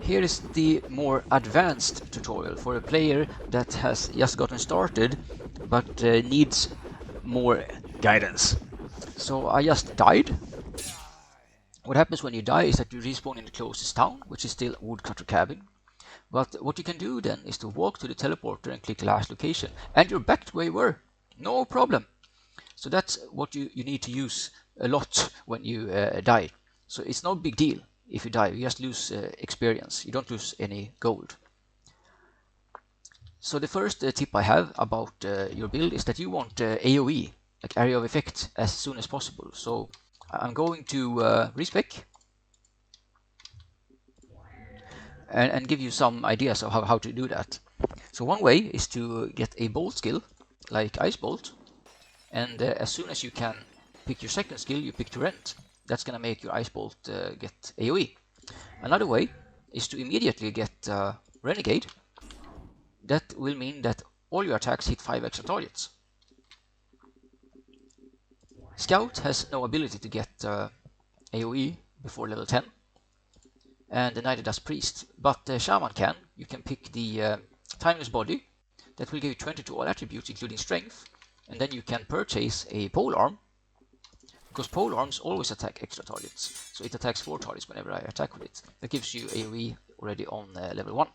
Here is the more advanced tutorial for a player that has just gotten started but needs more guidance. So I just died. What happens when you die is that you respawn in the closest town, which is still Woodcutter Cabin. But what you can do then is to walk to the teleporter and click last location, and you're back to where you were. No problem. So that's what you need to use a lot when you die. So it's no big deal if you die. You just lose experience. You don't lose any gold. So the first tip I have about your build is that you want AoE, like area of effect, as soon as possible. So I'm going to respec and give you some ideas of how to do that. So one way is to get a bolt skill, like Ice Bolt, and as soon as you can pick your second skill, you pick Torrent. That's gonna make your Ice Bolt get AoE. Another way is to immediately get Renegade. That will mean that all your attacks hit 5 extra targets. Scout has no ability to get AoE before level 10, and neither does Priest, but Shaman can. You can pick the Timeless Body, that will give you 20 to all attributes including Strength, and then you can purchase a Pole Arm, because Pole Arms always attack extra targets, so it attacks 4 targets whenever I attack with it. That gives you AoE already on level 1.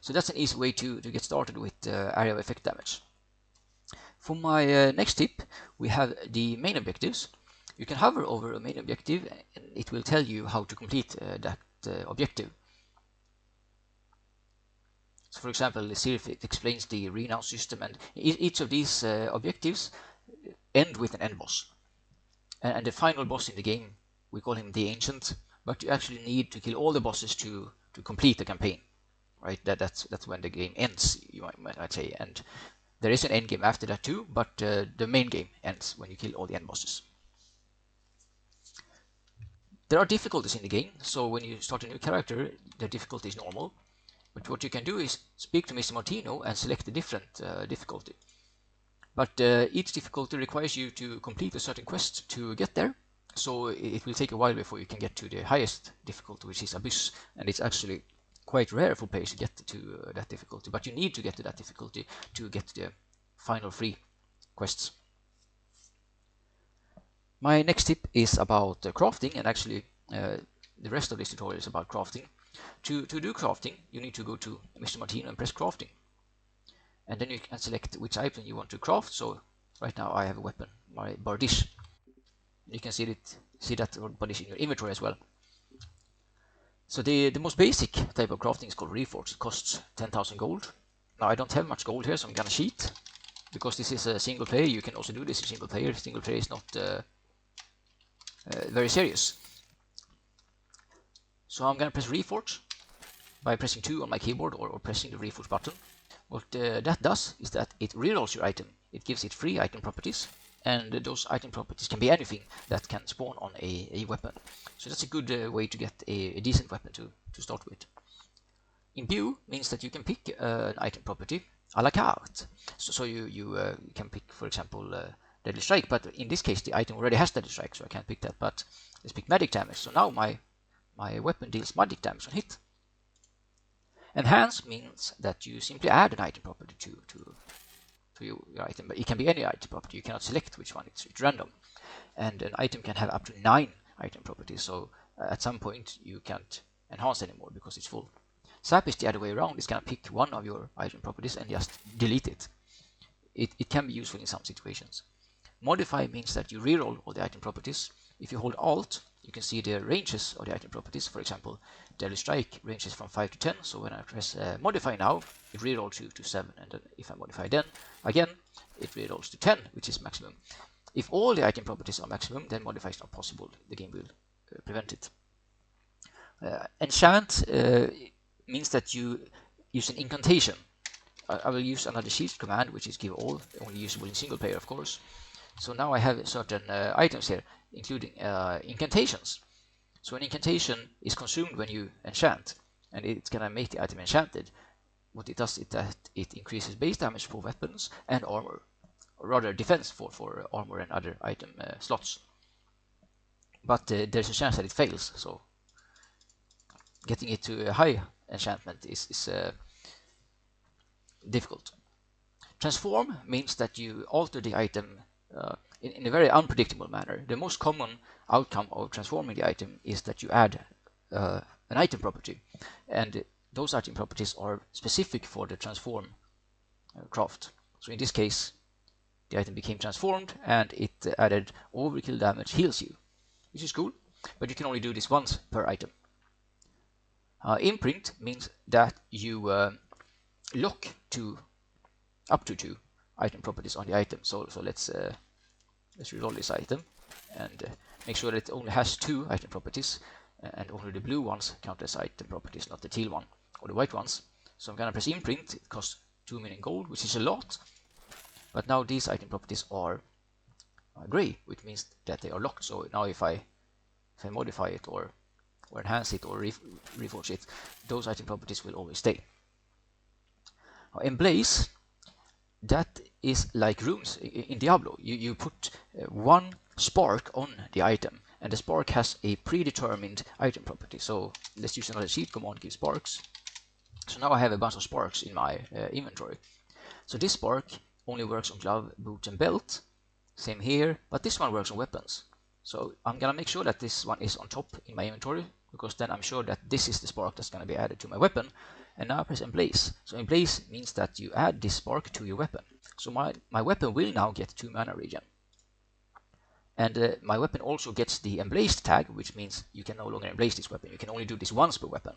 So that's an easy way to get started with area of effect damage. For my next tip, we have the main objectives. You can hover over a main objective and it will tell you how to complete that objective. So for example, it explains the renown system, and each of these objectives end with an end boss. And the final boss in the game, we call him the Ancient, but you actually need to kill all the bosses to complete the campaign. Right? That's when the game ends, you might say, and there is an end game after that too, but the main game ends when you kill all the end bosses. There are difficulties in the game, so when you start a new character, the difficulty is normal. But what you can do is speak to Mr. Martino and select a different difficulty. But each difficulty requires you to complete a certain quest to get there, so it will take a while before you can get to the highest difficulty, which is Abyss, and it's actually quite rare for players to get to that difficulty, but you need to get to that difficulty to get the final 3 quests. My next tip is about crafting, and actually the rest of this tutorial is about crafting. To do crafting, you need to go to Mr. Martino and press crafting, and then you can select which item you want to craft. So right now I have a weapon, my Bardish. You can see that Bardish in your inventory as well. So the most basic type of crafting is called Reforged. It costs 10,000 gold. Now I don't have much gold here, so I'm gonna cheat. Because this is a single player, you can also do this in single player. Single player is not very serious. So I'm gonna press Reforge by pressing 2 on my keyboard or pressing the Reforge button. What that does is that it rerolls your item. It gives it free item properties, and those item properties can be anything that can spawn on a weapon. So that's a good way to get a decent weapon to start with. Imbue means that you can pick an item property a la carte. So you can pick, for example, Deadly Strike, but in this case the item already has Deadly Strike, so I can't pick that. But let's pick Magic Damage. So now my weapon deals magic damage on hit. Enhance means that you simply add an item property to your item, but it can be any item property. You cannot select which one, it's random. And an item can have up to 9 item properties, so at some point you can't enhance anymore because it's full. Sap is the other way around. It's going to pick one of your item properties and just delete it. It can be useful in some situations. Modify means that you reroll all the item properties. If you hold Alt, you can see the ranges of the item properties. For example, Deadly Strike ranges from 5 to 10, so when I press Modify now, it rerolls to 7, and then if I modify then, again, it rerolls to 10, which is maximum. If all the item properties are maximum, then Modify is not possible. The game will prevent it. Enchant means that you use an incantation. I will use another shield command, which is give all, only usable in single player, of course. So now I have certain items here, including incantations. So an incantation is consumed when you enchant, and it's gonna make the item enchanted. What it does is that it increases base damage for weapons and armor, or rather defense for armor and other item slots. But there's a chance that it fails, so getting it to a high enchantment is difficult. Transform means that you alter the item in a very unpredictable manner. The most common outcome of transforming the item is that you add an item property, and those item properties are specific for the transform craft. So in this case, the item became transformed and it added overkill damage heals you, which is cool, but you can only do this once per item. Imprint means that you lock up to 2 item properties on the item. So let's reroll this item and make sure that it only has 2 item properties, and only the blue ones count as item properties, not the teal one or the white ones. So I'm gonna press imprint. It costs 2 million gold, which is a lot, but now these item properties are gray, which means that they are locked. So now if I modify it or enhance it or reforge it, those item properties will always stay. Emblaze, that is like runes in Diablo. You put 1 spark on the item, and the spark has a predetermined item property. So let's use another cheat command, give sparks. So now I have a bunch of sparks in my inventory. So this spark only works on glove, boot, and belt. Same here, but this one works on weapons. So I'm gonna make sure that this one is on top in my inventory, because then I'm sure that this is the spark that's gonna be added to my weapon. And now I press Emblaze. So Emblaze means that you add this spark to your weapon. So my weapon will now get 2 mana regen. And my weapon also gets the Emblazed tag, which means you can no longer emblaze this weapon. You can only do this once per weapon.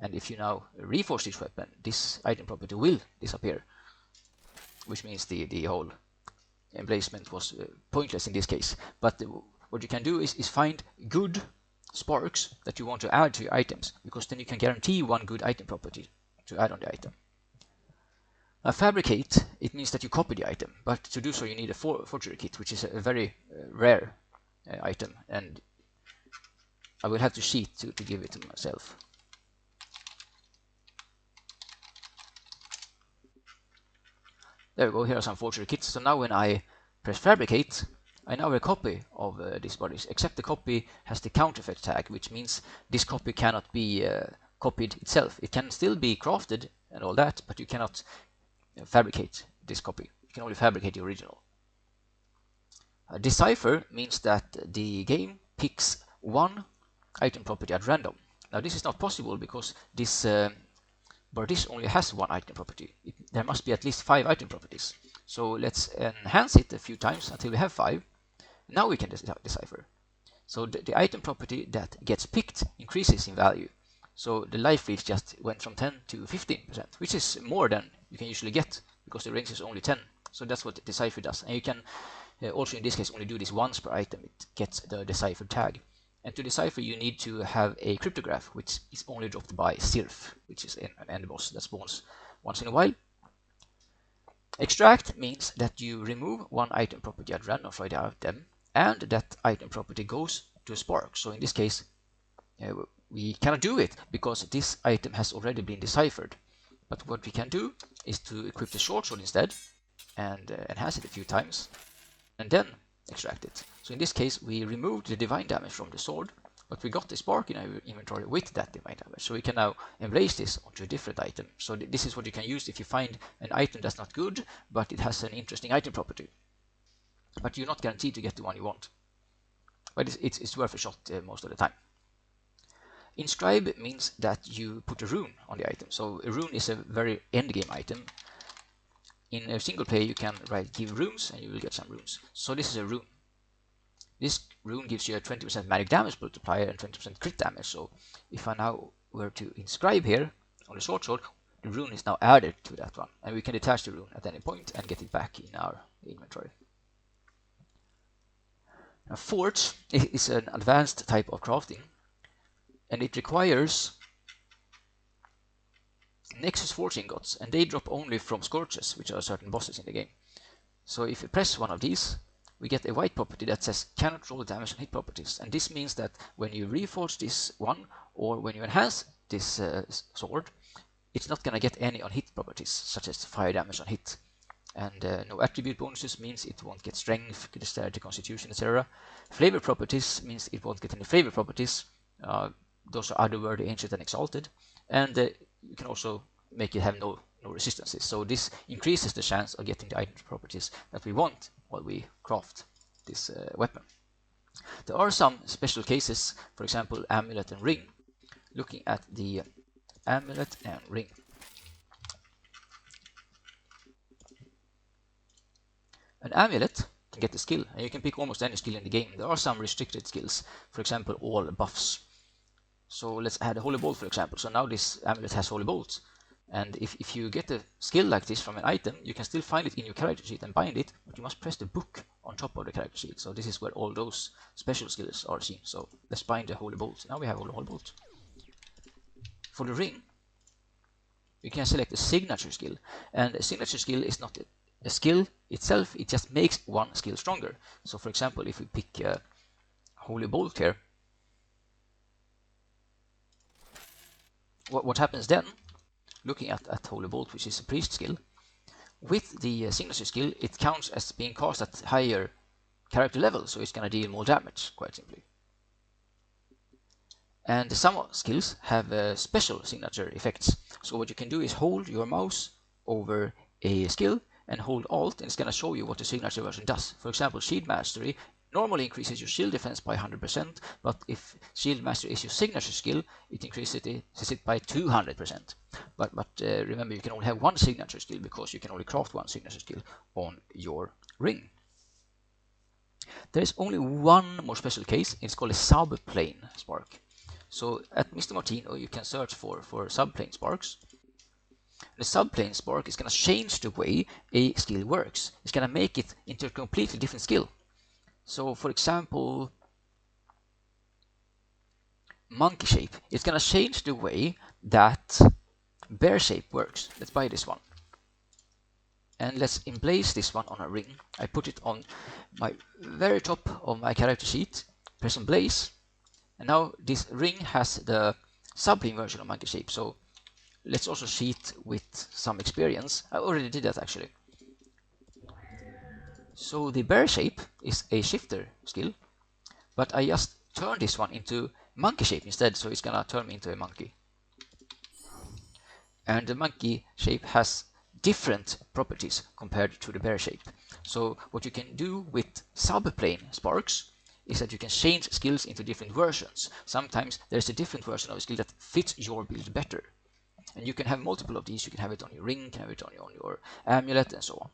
And if you now reforge this weapon, this item property will disappear, which means the whole emblazement was pointless in this case. But what you can do is find good sparks that you want to add to your items, because then you can guarantee 1 good item property to add on the item. Now, fabricate, it means that you copy the item, but to do so you need a forgery kit, which is a very rare item, and I will have to cheat to give it to myself. There we go, here are some forgery kits. So now when I press fabricate, I now have a copy of these bodies, except the copy has the counterfeit tag, which means this copy cannot be copied itself. It can still be crafted and all that, but you cannot fabricate this copy. You can only fabricate the original. Decipher means that the game picks 1 item property at random. Now this is not possible because this only has 1 item property. There must be at least 5 item properties. So let's enhance it a few times until we have 5. Now we can decipher. So the item property that gets picked increases in value. So the life leech just went from 10 to 15%, which is more than you can usually get because the range is only 10. So that's what the decipher does. And you can also in this case only do this once per item. It gets the decipher tag. And to decipher you need to have a cryptograph, which is only dropped by Sirf, which is an end boss that spawns once in a while. Extract means that you remove 1 item property at random from the item, and that item property goes to a spark. So in this case we cannot do it because this item has already been deciphered. But what we can do is to equip the short sword instead and enhance it a few times and then extract it. So in this case we removed the divine damage from the sword, but we got the spark in our inventory with that divine damage. So we can now embrace this onto a different item. So this is what you can use if you find an item that's not good, but it has an interesting item property. But you're not guaranteed to get the one you want. But it's worth a shot most of the time. Inscribe means that you put a rune on the item. So a rune is a very endgame item. In a single player you can write give runes and you will get some runes. So this is a rune. This rune gives you a 20% magic damage multiplier and 20% crit damage. So if I now were to inscribe here on the short sword, the rune is now added to that one. And we can detach the rune at any point and get it back in our inventory. Now, Forge is an advanced type of crafting, and it requires Nexus Forge ingots, and they drop only from Scourges, which are certain bosses in the game. So if you press one of these, we get a white property that says cannot roll damage on hit properties, and this means that when you reforge this one, or when you enhance this sword, it's not gonna get any on hit properties, such as fire damage on hit. And no attribute bonuses means it won't get strength, dexterity, constitution, etc. Flavor properties means it won't get any flavor properties, those are otherworldly, ancient, and exalted. And you can also make it have no resistances. So this increases the chance of getting the item properties that we want while we craft this weapon. There are some special cases, for example, amulet and ring. Looking at the amulet and ring. An amulet can get a skill, and you can pick almost any skill in the game. There are some restricted skills, for example, all buffs. So let's add a holy bolt, for example. So now this amulet has holy bolt. And if you get a skill like this from an item, you can still find it in your character sheet and bind it, but you must press the book on top of the character sheet. So this is where all those special skills are seen. So let's bind the holy bolt. Now we have holy bolt. For the ring, you can select a signature skill, and a signature skill is not a skill itself, it just makes one skill stronger. So for example, if we pick holy bolt here, what happens then, looking at holy bolt, which is a priest skill, with the signature skill, it counts as being cast at higher character level, so it's going to deal more damage, quite simply. And some skills have special signature effects. So what you can do is hold your mouse over a skill and hold Alt, and it's going to show you what the signature version does. For example, Shield Mastery normally increases your shield defense by 100%, but if Shield Mastery is your signature skill, it increases it by 200%. But remember, you can only have one signature skill because you can only craft one signature skill on your ring. There is only one more special case. It's called a subplane spark. So at Mr. Martino, you can search for subplane sparks. The subplane spark is going to change the way a skill works. It's going to make it into a completely different skill. So for example, monkey shape. It's going to change the way that bear shape works. Let's buy this one. And let's emblaze this one on a ring. I put it on my very top of my character sheet. Press emblaze. And now this ring has the subplane version of monkey shape. So let's also cheat with some experience. I already did that actually. So the bear shape is a shifter skill, but I just turned this one into monkey shape instead, so it's gonna turn me into a monkey. And the monkey shape has different properties compared to the bear shape. So what you can do with subplane sparks is that you can change skills into different versions. Sometimes there's a different version of a skill that fits your build better. And you can have multiple of these. You can have it on your ring, you can have it on your amulet, and so on.